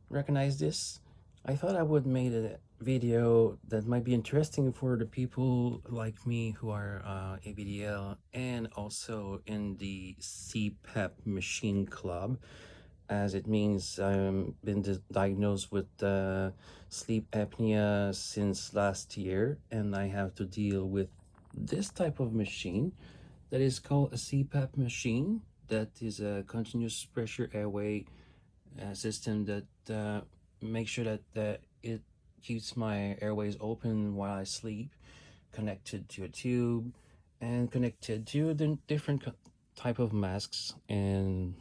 recognize this? I thought I would make a video that might be interesting for the people like me who are ABDL and also in the CPAP machine club, as it means I've been diagnosed with sleep apnea since last year, and I have to deal with this type of machine that is called a CPAP machine. That is a continuous pressure airway system that makes sure that it keeps my airways open while I sleep, connected to a tube and connected to the different type of masks. And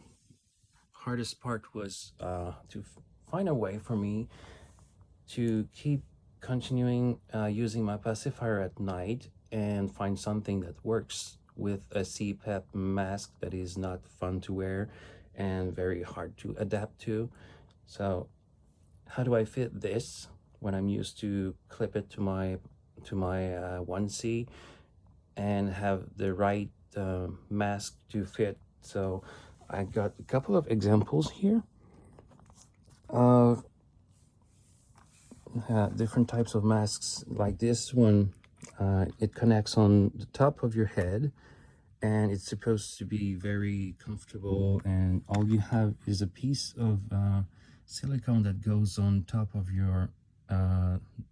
hardest part was to find a way for me to keep continuing using my pacifier at night and find something that works with a CPAP mask that is not fun to wear and very hard to adapt to. So how do I fit this when I'm used to clip it to my onesie and have the right mask to fit? So I got a couple of examples here of different types of masks. Like this one, it connects on the top of your head and it's supposed to be very comfortable, and all you have is a piece of silicone that goes on top of your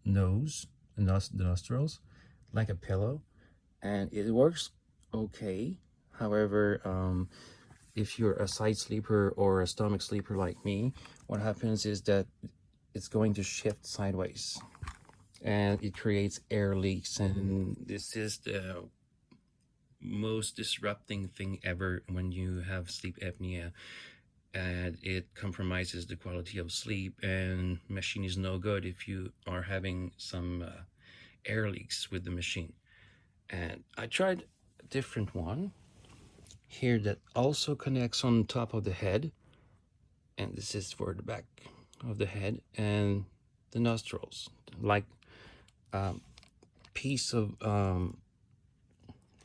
nose, the nostrils, like a pillow, and it works okay. However, if you're a side sleeper or a stomach sleeper like me, what happens is that it's going to shift sideways and it creates air leaks, and this is the most disrupting thing ever when you have sleep apnea, and it compromises the quality of sleep, and machine is no good if you are having some air leaks with the machine. And I tried a different one here that also connects on top of the head, and this is for the back of the head and the nostrils, like a piece of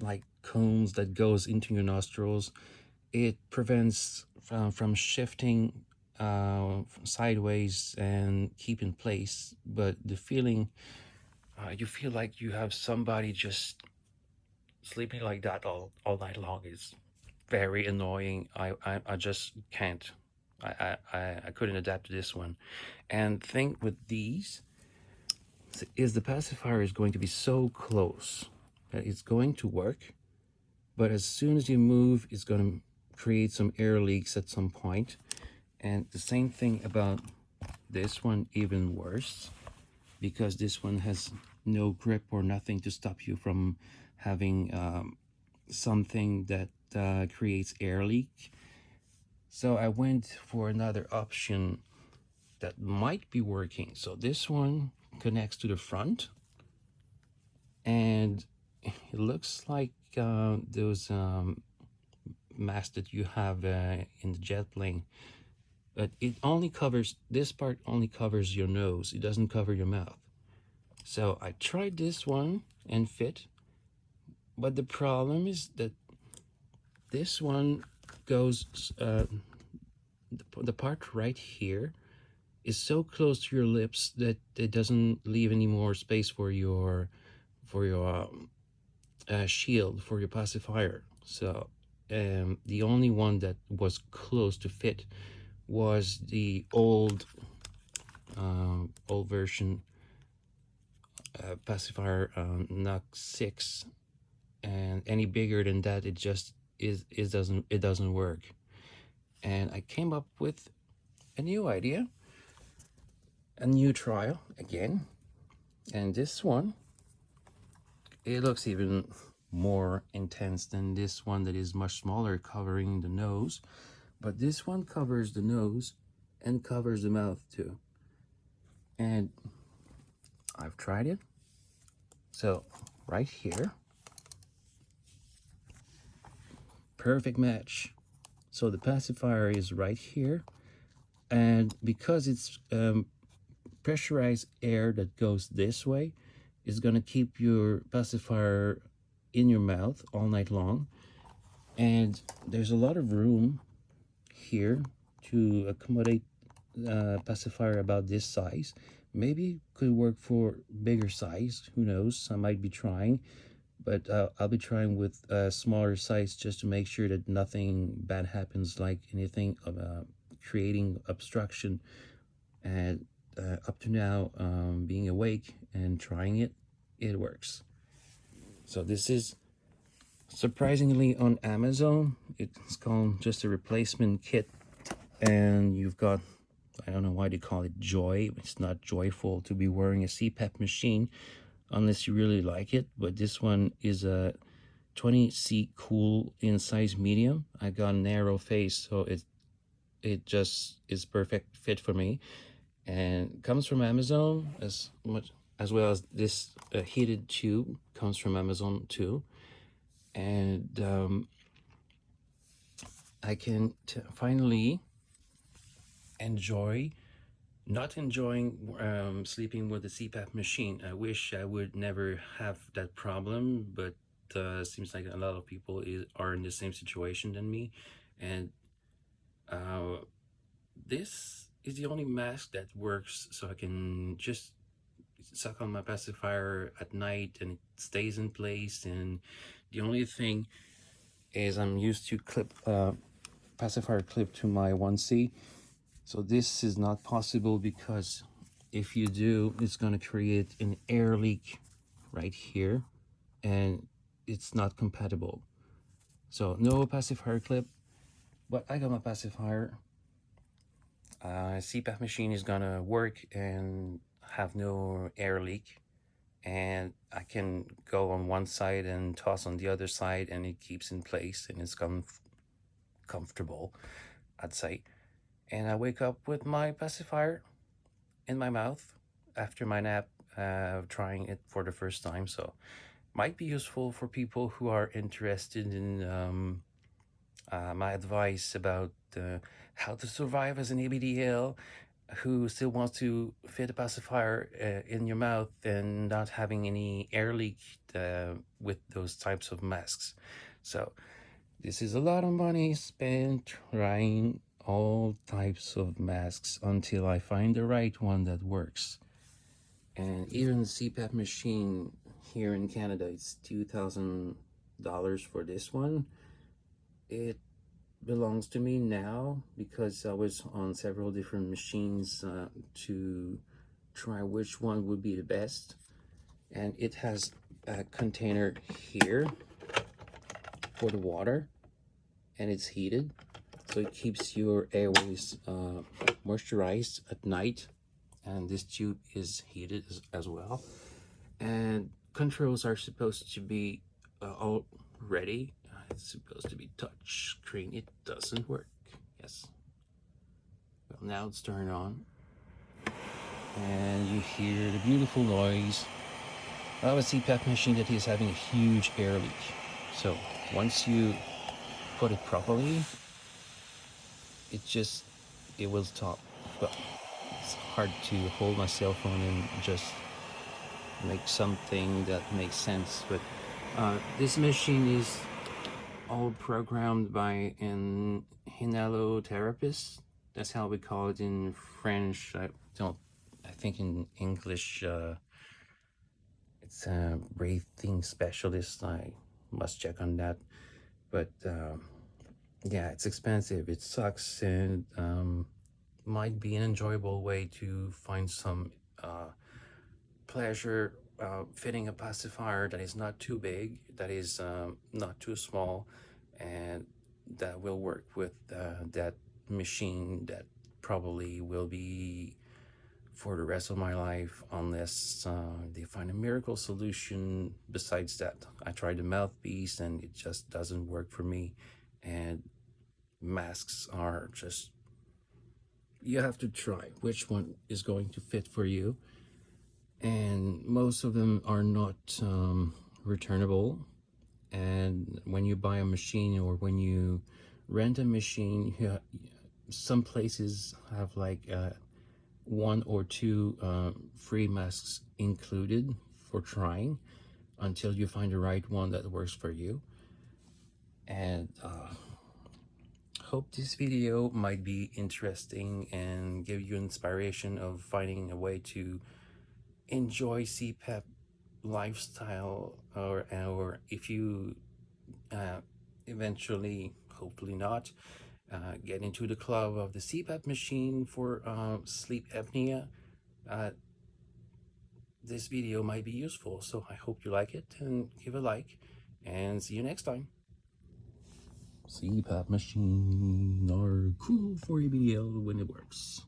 like cones that goes into your nostrils. It prevents from shifting sideways and keep in place, but the feeling, you feel like you have somebody just sleeping like that all night long, is very annoying. I just can't. I couldn't adapt to this one. And thing with these is the pacifier is going to be so close that it's going to work, but as soon as you move, it's going to create some air leaks at some point. And the same thing about this one, even worse, because this one has no grip or nothing to stop you from having something that creates air leak. So I went for another option that might be working. So this one connects to the front, and it looks like those masks that you have in the jet plane, but it only covers, this part only covers your nose, it doesn't cover your mouth. So I tried this one and fit, but the problem is that this one goes the part right here is so close to your lips that it doesn't leave any more space for your shield, for your pacifier. So the only one that was close to fit was the old version pacifier NUC 6, and any bigger than that, it just it doesn't work. And I came up with a new idea, a new trial again, and this one, it looks even more intense than this one that is much smaller, covering the nose. But this one covers the nose and covers the mouth too. And I've tried it. So right here, perfect match. So the pacifier is right here, and because it's pressurized air that goes this way, is going to keep your pacifier in your mouth all night long. And there's a lot of room here to accommodate pacifier about this size. Maybe could work for bigger size. Who knows? I might be trying, but I'll be trying with a smaller size just to make sure that nothing bad happens, like anything of creating obstruction. And up to now, being awake and trying it, it works. So this is surprisingly on Amazon. It's called just a replacement kit, and you've got, I don't know why they call it joy. It's not joyful to be wearing a CPAP machine unless you really like it. But this one is a 20C cool in size medium. I got a narrow face, so it just is perfect fit for me, and comes from Amazon as much as well as this heated tube comes from Amazon too. And I can finally enjoy not enjoying sleeping with the CPAP machine. I wish I would never have that problem, but seems like a lot of people are in the same situation than me. And this is the only mask that works, so I can just suck on my pacifier at night and it stays in place. And the only thing is I'm used to clip pacifier clip to my 1C. So this is not possible because if you do, it's going to create an air leak right here, and it's not compatible. So no pacifier clip, but I got my pacifier. CPAP machine is gonna work and have no air leak, and I can go on one side and toss on the other side, and it keeps in place and it's comfortable, I'd say. And I wake up with my pacifier in my mouth after my nap, trying it for the first time. So might be useful for people who are interested in my advice about how to survive as an ABDL who still wants to fit a pacifier in your mouth and not having any air leak with those types of masks. So this is a lot of money spent trying all types of masks until I find the right one that works. And even the CPAP machine here in Canada, it's $2,000 for this one. It belongs to me now because I was on several different machines to try which one would be the best. And it has a container here for the water, and it's heated, so it keeps your airways moisturized at night. And this tube is heated as well. And controls are supposed to be all ready. It's supposed to be touch screen. It doesn't work. Yes. Well, now it's turned on, and you hear the beautiful noise of a CPAP machine that is having a huge air leak. So once you put it properly, it will stop. Well, it's hard to hold my cell phone and just make something that makes sense, but this machine is all programmed by an inhalotherapist. That's how we call it in French. I think in English it's a breathing specialist. I must check on that. But yeah, it's expensive. It sucks, and might be an enjoyable way to find some pleasure fitting a pacifier that is not too big, that is not too small, and that will work with that machine that probably will be for the rest of my life unless they find a miracle solution. Besides that, I tried the mouthpiece and it just doesn't work for me, and masks are just, you have to try which one is going to fit for you, and most of them are not returnable. And when you buy a machine or when you rent a machine, some places have like one or two free masks included for trying until you find the right one that works for you. And hope this video might be interesting and give you inspiration of finding a way to enjoy CPAP lifestyle, or if you eventually, hopefully not, get into the club of the CPAP machine for sleep apnea. This video might be useful, so I hope you like it and give a like, and see you next time. CPAP machine are cool for ABDL when it works.